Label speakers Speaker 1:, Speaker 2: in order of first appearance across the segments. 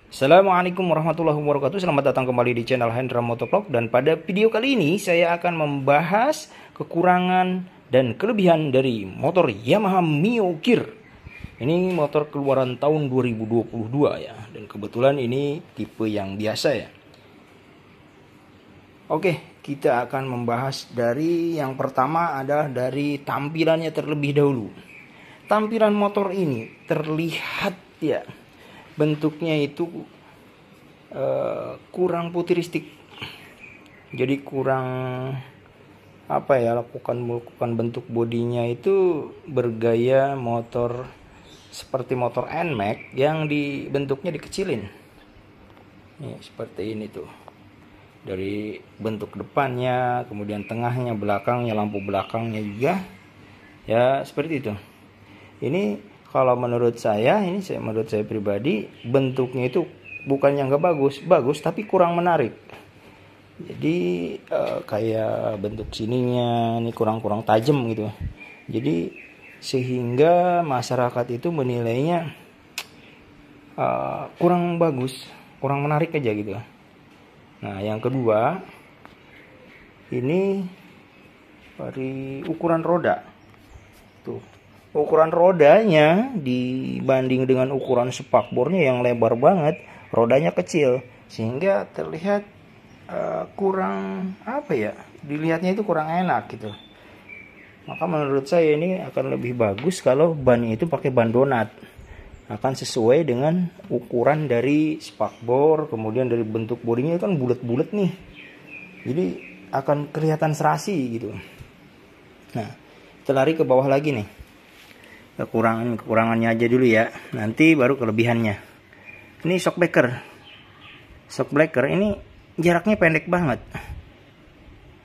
Speaker 1: Assalamualaikum warahmatullahi wabarakatuh. Selamat datang kembali di channel Hendra Motovlog. Dan pada video kali ini saya akan membahas kekurangan dan kelebihan dari motor Yamaha Mio Gear. Ini motor keluaran tahun 2022 ya. Dan kebetulan ini tipe yang biasa ya. Oke, kita akan membahas dari yang pertama adalah dari tampilannya terlebih dahulu. Tampilan motor ini terlihat ya, bentuknya itu kurang futuristik, jadi kurang apa ya, lakukan bentuk bodinya itu bergaya motor seperti motor NMAX yang bentuknya dikecilin. Nih, seperti ini tuh, dari bentuk depannya, kemudian tengahnya, belakangnya, lampu belakangnya juga ya seperti itu. Ini kalau menurut saya pribadi, bentuknya itu bukannya nggak bagus tapi kurang menarik. Jadi kayak bentuk sininya ini kurang tajam gitu. Jadi sehingga masyarakat itu menilainya kurang bagus, kurang menarik aja gitu. Nah, yang kedua, ini dari ukuran roda tuh. Ukuran rodanya dibanding dengan ukuran spakbornya yang lebar banget, rodanya kecil, sehingga terlihat kurang apa ya, dilihatnya itu kurang enak gitu. Maka menurut saya ini akan lebih bagus kalau bannya itu pakai ban donat, akan sesuai dengan ukuran dari spakbor, kemudian dari bentuk bodinya kan bulat-bulat nih, jadi akan kelihatan serasi gitu. Nah, kita lari ke bawah lagi nih, kekurangannya aja dulu ya, nanti baru kelebihannya. Ini shockbreaker ini jaraknya pendek banget,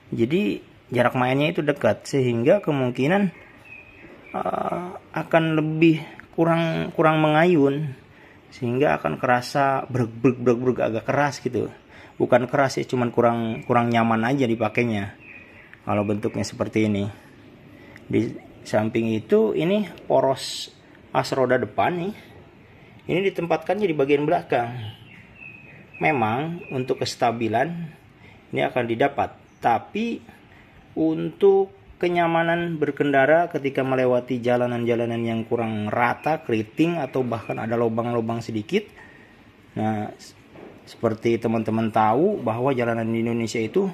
Speaker 1: jadi jarak mainnya itu dekat, sehingga kemungkinan akan lebih kurang mengayun, sehingga akan kerasa breg agak keras gitu. Bukan keras ya, cuman kurang nyaman aja dipakainya kalau bentuknya seperti ini. Di samping itu, ini poros as roda depan nih, ini ditempatkannya di bagian belakang. Memang untuk kestabilan ini akan didapat, tapi untuk kenyamanan berkendara ketika melewati jalanan-jalanan yang kurang rata, keriting, atau bahkan ada lubang-lubang sedikit. Nah, seperti teman-teman tahu bahwa jalanan di Indonesia itu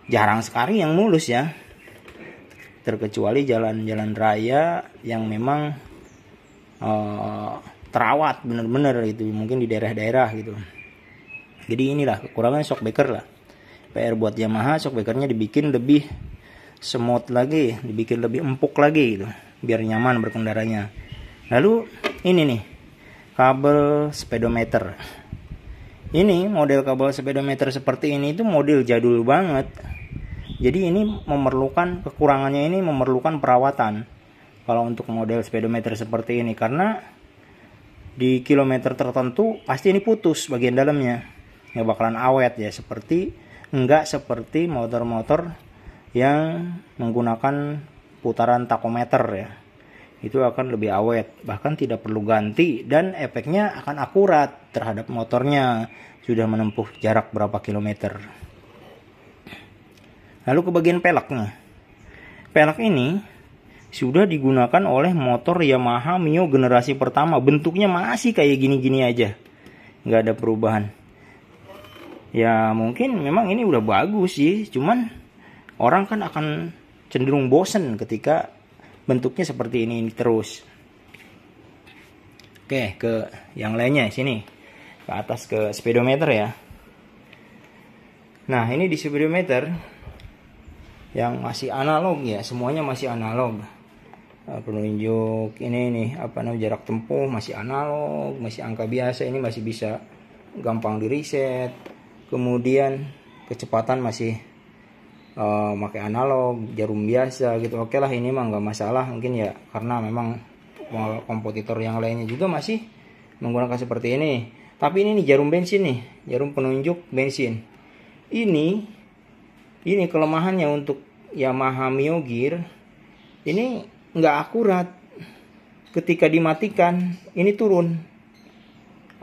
Speaker 1: jarang sekali yang mulus ya, terkecuali jalan-jalan raya yang memang terawat bener-bener gitu, mungkin di daerah-daerah gitu. Jadi inilah kekurangan shockbreaker lah. PR buat Yamaha, shockbreakernya dibikin lebih smooth lagi, dibikin lebih empuk lagi gitu, biar nyaman berkendaranya. Lalu ini nih, kabel speedometer. Ini model kabel speedometer seperti ini itu model jadul banget. Jadi ini kekurangannya ini memerlukan perawatan kalau untuk model speedometer seperti ini, karena di kilometer tertentu pasti ini putus bagian dalamnya, nggak bakalan awet ya, nggak seperti motor-motor yang menggunakan putaran takometer ya, itu akan lebih awet, bahkan tidak perlu ganti, dan efeknya akan akurat terhadap motornya sudah menempuh jarak berapa kilometer. Lalu ke bagian peleknya. Pelek ini sudah digunakan oleh motor Yamaha Mio generasi pertama. Bentuknya masih kayak gini-gini aja, nggak ada perubahan. Ya mungkin memang ini udah bagus sih, cuman orang kan akan cenderung bosen ketika bentuknya seperti ini terus. Oke, ke yang lainnya sini, ke atas ke speedometer ya. Nah, ini di speedometer yang masih analog ya, semuanya masih analog. Penunjuk ini nih, jarak tempuh masih analog, masih angka biasa, ini masih bisa gampang di reset. Kemudian kecepatan masih pakai analog, jarum biasa gitu. Oke lah, ini mah nggak masalah mungkin ya, karena memang kompetitor yang lainnya juga masih menggunakan seperti ini. Tapi ini nih jarum bensin nih, jarum penunjuk bensin. Ini kelemahannya untuk Yamaha Mio Gear, ini nggak akurat. Ketika dimatikan, ini turun.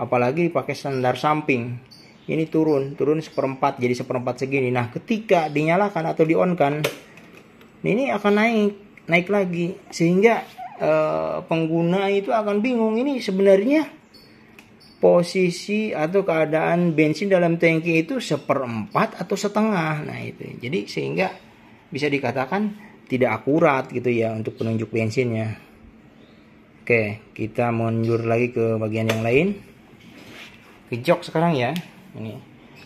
Speaker 1: apalagi dipakai standar samping, ini turun seperempat, jadi seperempat segini. Nah ketika dinyalakan atau di on kan, ini akan naik lagi, sehingga pengguna itu akan bingung, ini sebenarnya posisi atau keadaan bensin dalam tangki itu seperempat atau setengah. Nah itu, jadi sehingga bisa dikatakan tidak akurat gitu ya untuk penunjuk bensinnya. Oke, kita mundur lagi ke bagian yang lain, ke jok sekarang ya. Ini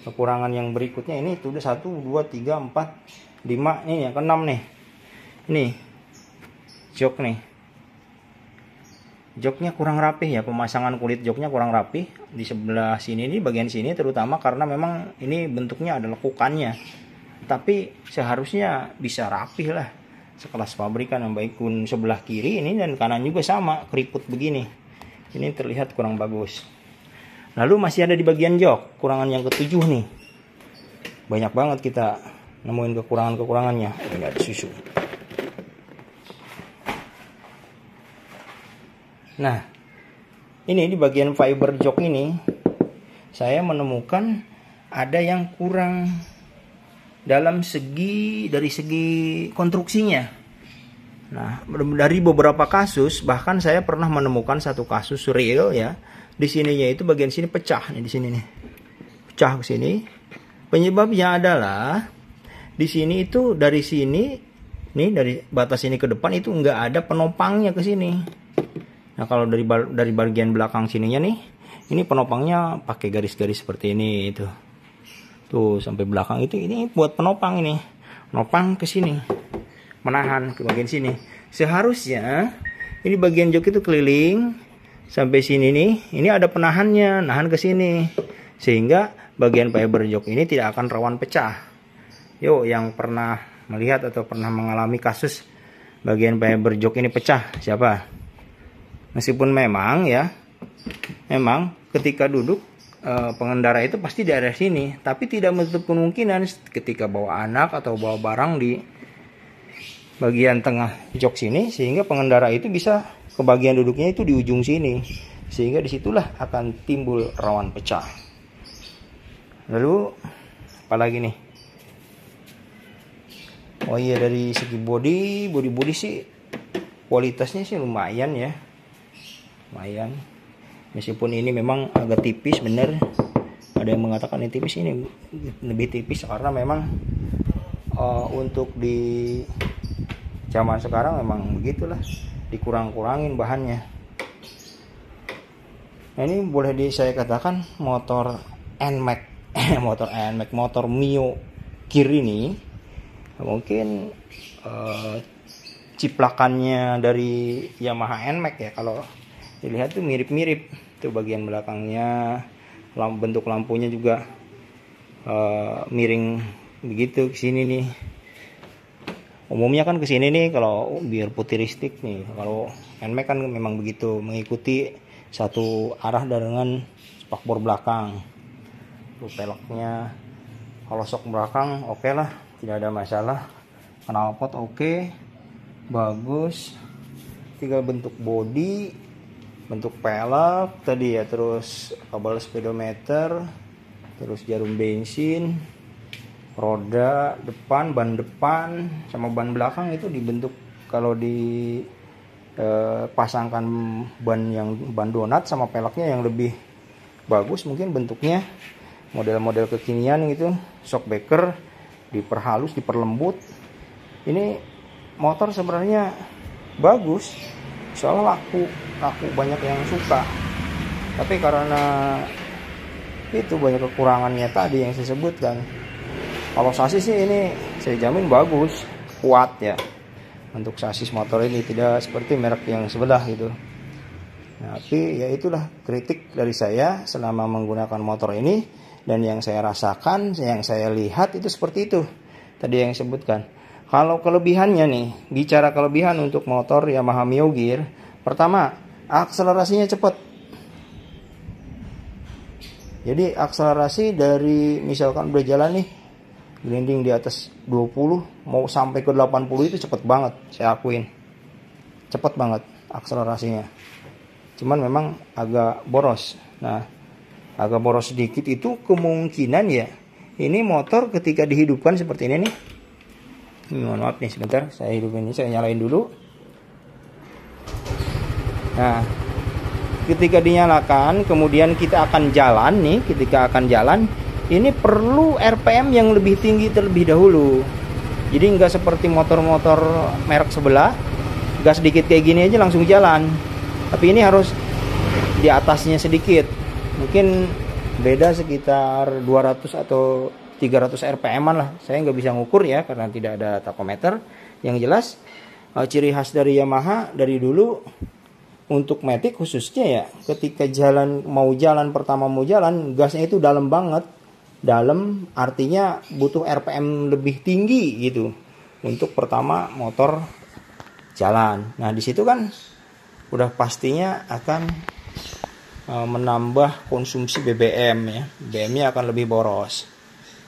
Speaker 1: kekurangan yang berikutnya, ini itu udah 1, 2, 3, 4, 5, ini yang ke-6 nih. Ini jok nih, joknya kurang rapih ya, pemasangan kulit joknya kurang rapih di sebelah sini, di bagian sini terutama, karena memang ini bentuknya ada lekukannya. Tapi seharusnya bisa rapih lah, sekelas pabrikan yang baik pun sebelah kiri ini dan kanan juga sama keriput begini. Ini terlihat kurang bagus. Lalu masih ada di bagian jok, kurangan yang ke-7 nih. Banyak banget kita nemuin kekurangannya. Ini ada susu. Nah, ini di bagian fiber jok ini saya menemukan ada yang kurang dari segi konstruksinya. Nah, dari beberapa kasus, bahkan saya pernah menemukan satu kasus real ya. Di sininya itu bagian sini pecah nih, di sini nih. Pecah ke sini. Penyebabnya adalah di sini itu dari sini nih, dari batas ini ke depan itu nggak ada penopangnya ke sini. Nah, kalau dari bagian belakang sininya nih, ini penopangnya pakai garis-garis seperti ini itu. Tuh sampai belakang itu, ini buat penopang, ini penopang ke sini, menahan ke bagian sini. Seharusnya ini bagian jok itu keliling sampai sini nih, ini ada penahannya, nahan ke sini, sehingga bagian fiber jok ini tidak akan rawan pecah. Yuk, yang pernah melihat atau pernah mengalami kasus bagian fiber jok ini pecah, siapa? Meskipun memang ketika duduk pengendara itu pasti di area sini, tapi tidak menutup kemungkinan ketika bawa anak atau bawa barang di bagian tengah jok sini, sehingga pengendara itu bisa ke bagian duduknya itu di ujung sini, sehingga disitulah akan timbul rawan pecah. Lalu apalagi nih? Oh iya, dari segi body sih kualitasnya sih lumayan ya. Lumayan, meskipun ini memang agak tipis, bener ada yang mengatakan ini tipis, ini lebih tipis karena memang untuk di zaman sekarang memang begitulah, dikurang-kurangin bahannya. Nah, ini boleh saya katakan motor NMAX motor Mio Gear ini mungkin ciplakannya dari Yamaha NMAX ya. Kalau dilihat tuh mirip-mirip tuh bagian belakangnya, bentuk lampunya juga miring begitu ke sini nih. Umumnya kan ke sini nih kalau biar futuristik nih. Kalau NMAX kan memang begitu, mengikuti satu arah dengan spakbor belakang. Tuh peleknya, kalau sok belakang oke lah, tidak ada masalah. Knalpot oke, bagus. Tinggal bentuk bodi, bentuk pelek tadi ya, terus kabel speedometer, terus jarum bensin, roda depan, ban depan sama ban belakang itu dibentuk, kalau dipasangkan ban donat sama peleknya yang lebih bagus mungkin bentuknya model-model kekinian gitu, shockbreaker diperhalus, diperlembut. Ini motor sebenarnya bagus, soalnya laku banyak yang suka, tapi karena itu banyak kekurangannya tadi yang saya sebutkan. Kalau sasis sih ini saya jamin bagus, kuat ya untuk sasis motor ini, tidak seperti merek yang sebelah gitu. Nah, tapi ya itulah kritik dari saya selama menggunakan motor ini, dan yang saya rasakan, yang saya lihat itu seperti itu tadi yang sebutkan. Kalau kelebihannya nih, bicara kelebihan untuk motor Yamaha Mio Gear, pertama akselerasinya cepat. Jadi akselerasi dari misalkan berjalan nih grinding di atas 20 mau sampai ke 80 itu cepet banget, saya akuin. Cepet banget akselerasinya. Cuman memang agak boros. Nah, agak boros sedikit, itu kemungkinan ya ini motor ketika dihidupkan seperti ini nih. Mohon maaf nih, sebentar saya hidupin ini, saya nyalain dulu. Nah, ketika dinyalakan kemudian kita akan jalan nih, ketika akan jalan ini perlu RPM yang lebih tinggi terlebih dahulu. Jadi nggak seperti motor-motor merek sebelah, gas sedikit kayak gini aja langsung jalan. Tapi ini harus di atasnya sedikit, mungkin beda sekitar 200 atau 300 RPM-an lah. Saya nggak bisa ngukur ya karena tidak ada takometer. Yang jelas ciri khas dari Yamaha dari dulu untuk Matic khususnya ya, ketika mau jalan pertama mau jalan, gasnya itu dalam banget. Dalam artinya butuh RPM lebih tinggi gitu untuk pertama motor jalan. Nah, di situ kan udah pastinya akan menambah konsumsi BBM ya. BBM-nya akan lebih boros.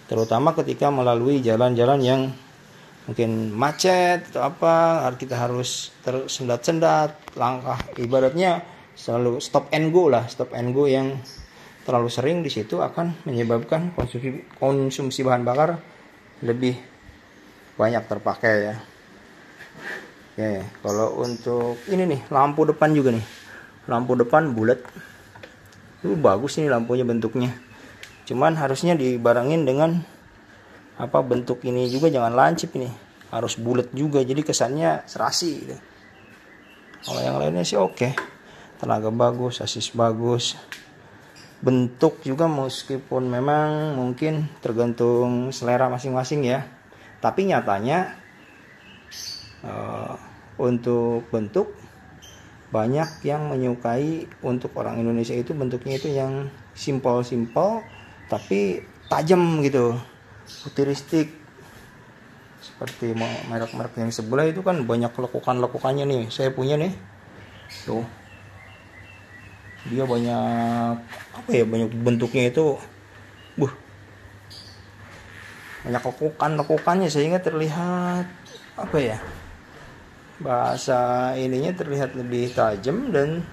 Speaker 1: Terutama ketika melalui jalan-jalan yang mungkin macet atau apa, kita harus tersendat-sendat, langkah ibaratnya selalu stop and go lah, stop and go yang terlalu sering di situ akan menyebabkan konsumsi bahan bakar lebih banyak terpakai ya. Oke, kalau untuk ini nih lampu depan juga nih, lampu depan bulat, itu bagus ini lampunya bentuknya. Cuman harusnya dibarengin dengan apa, bentuk ini juga jangan lancip, ini harus bulat juga jadi kesannya serasi gitu. Kalau yang lainnya sih oke, tenaga bagus, asis bagus. Bentuk juga meskipun memang mungkin tergantung selera masing-masing ya, tapi nyatanya untuk bentuk banyak yang menyukai untuk orang Indonesia itu bentuknya itu yang simpel-simpel tapi tajam gitu, futuristik. Seperti merek-merek yang sebelah itu kan banyak lekukan-lekukannya nih, saya punya nih tuh, dia banyak apa ya, banyak bentuknya itu banyak lekukannya sehingga terlihat apa ya, bahasa ininya terlihat lebih tajam dan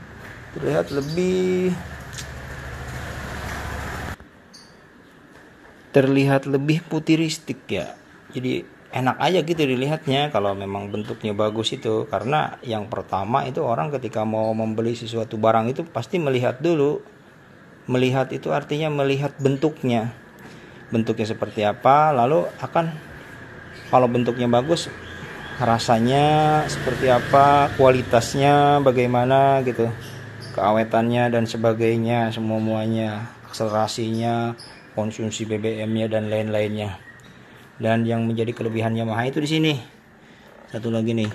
Speaker 1: terlihat lebih futuristik ya. Jadi enak aja gitu dilihatnya kalau memang bentuknya bagus itu. Karena yang pertama itu orang ketika mau membeli sesuatu barang itu pasti melihat dulu. Melihat itu artinya melihat bentuknya seperti apa, lalu akan kalau bentuknya bagus rasanya seperti apa, kualitasnya bagaimana gitu, keawetannya dan sebagainya, semuanya, akselerasinya, konsumsi BBM-nya dan lain-lainnya. Dan yang menjadi kelebihan Yamaha itu di sini. Satu lagi nih.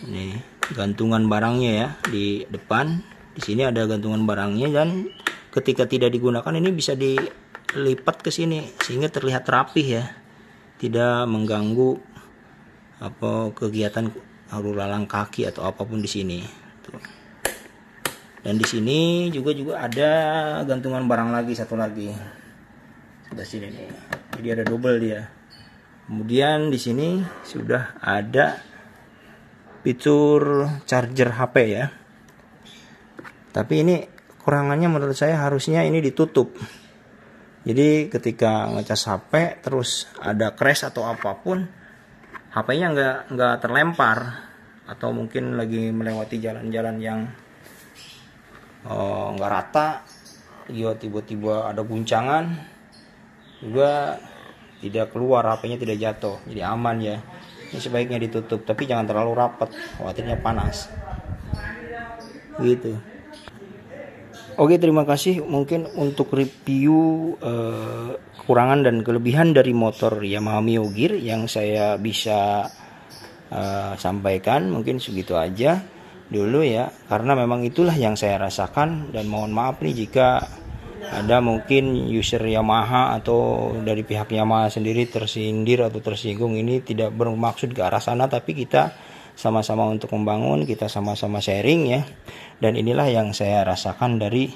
Speaker 1: Ini gantungan barangnya ya di depan. Di sini ada gantungan barangnya dan ketika tidak digunakan ini bisa dilipat ke sini sehingga terlihat rapih ya. Tidak mengganggu apa kegiatan lalu lalang kaki atau apapun di sini. Tuh. Dan di sini juga ada gantungan barang lagi, satu lagi. Sebelah sini nih. Jadi ada double dia. Kemudian di sini sudah ada fitur charger HP ya. Tapi ini kekurangannya menurut saya harusnya ini ditutup. Jadi ketika ngecas HP terus ada crash atau apapun, HP-nya nggak terlempar, atau mungkin lagi melewati jalan-jalan yang nggak rata, tiba-tiba ada guncangan, juga tidak keluar, HP-nya tidak jatuh, jadi aman ya. Ini sebaiknya ditutup, tapi jangan terlalu rapat, khawatirnya panas. Gitu. Oke, terima kasih mungkin untuk review kekurangan dan kelebihan dari motor Yamaha Mio Gear yang saya bisa sampaikan. Mungkin segitu aja dulu ya, karena memang itulah yang saya rasakan, dan mohon maaf nih jika ada mungkin user Yamaha atau dari pihak Yamaha sendiri tersindir atau tersinggung. Ini tidak bermaksud ke arah sana, tapi kita sama-sama untuk membangun, kita sama-sama sharing ya. Dan inilah yang saya rasakan dari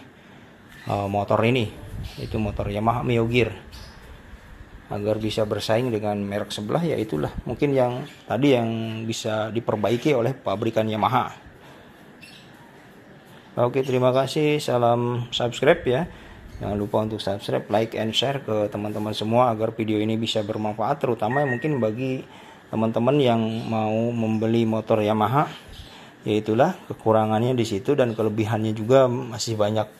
Speaker 1: motor ini, itu motor Yamaha Mio Gear. Agar bisa bersaing dengan merek sebelah, ya itulah mungkin yang tadi yang bisa diperbaiki oleh pabrikan Yamaha. Oke, terima kasih. Salam subscribe ya. Jangan lupa untuk subscribe, like, and share ke teman-teman semua agar video ini bisa bermanfaat, terutama mungkin bagi teman-teman yang mau membeli motor Yamaha. Yaitulah kekurangannya di situ dan kelebihannya juga masih banyak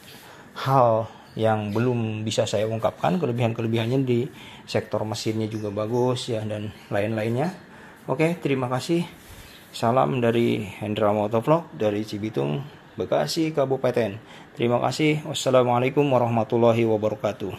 Speaker 1: hal yang belum bisa saya ungkapkan. Kelebihan-kelebihannya di sektor mesinnya juga bagus ya, dan lain-lainnya. Oke, terima kasih. Salam dari Hendra Motovlog dari Cibitung, Bekasi, Kabupaten. Terima kasih. Wassalamualaikum warahmatullahi wabarakatuh.